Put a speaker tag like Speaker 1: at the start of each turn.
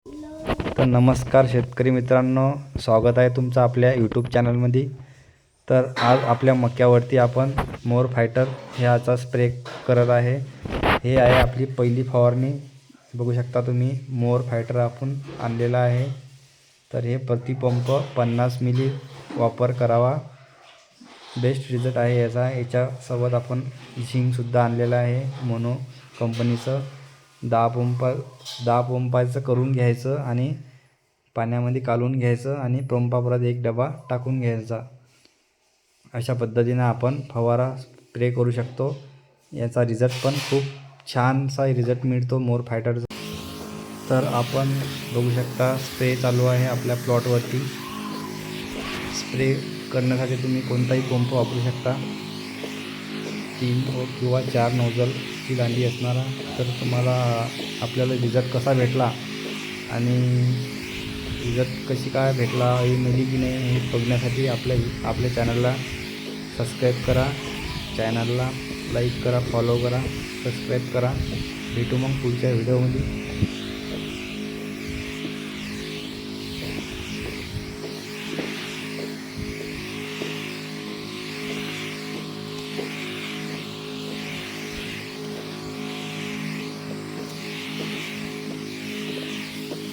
Speaker 1: तर नमस्कार शेतकरी मित्रांनो, स्वागत आहे तुमचं आपल्या यूट्यूब चॅनलमध्ये। तर आज आपल्या मक्यावरती आपण मोर फायटर ह्याचा स्प्रे करत आहे। हे आहे आपली पहिली फवारणी। बघू शकता तुम्ही मोर फायटर आपण आणलेला आहे। तर हे प्रति पंप 50 मिली वापर करावा, बेस्ट रिझल्ट आहे याचा। याच्यासोबत आपण झिंकसुद्धा आणलेलं आहे मोनो कंपनीचं। 10 पंपाचं करून घ्यायचं आणि पाण्यामध्ये कालवून घ्यायचं आणि पंपापरात एक डबा टाकून घ्यायचा। अशा पद्धतीने आपण फवारा स्प्रे करू शकतो। याचा रिझल्ट पण खूप छानसा रिझल्ट मिळतो मोर फायटरचा। तर आपण बघू शकता स्प्रे चालू आहे आपल्या प्लॉटवरती। स्प्रे करण्यासाठी तुम्ही कोणताही पंप वापरू शकता, 3 किंवा 4 नोझलची दांडी असणारा। तर तुम्हाला आपल्याला रिझल्ट कसा भेटला आणि रिझल्ट कशी काय भेटला, हे मिळाली की नाही हे बघण्यासाठी आपल्या चॅनलला सबस्क्राईब करा, चॅनलला लाईक करा, फॉलो करा, सबस्क्राईब करा। भेटू मग पुढच्या व्हिडिओमध्ये।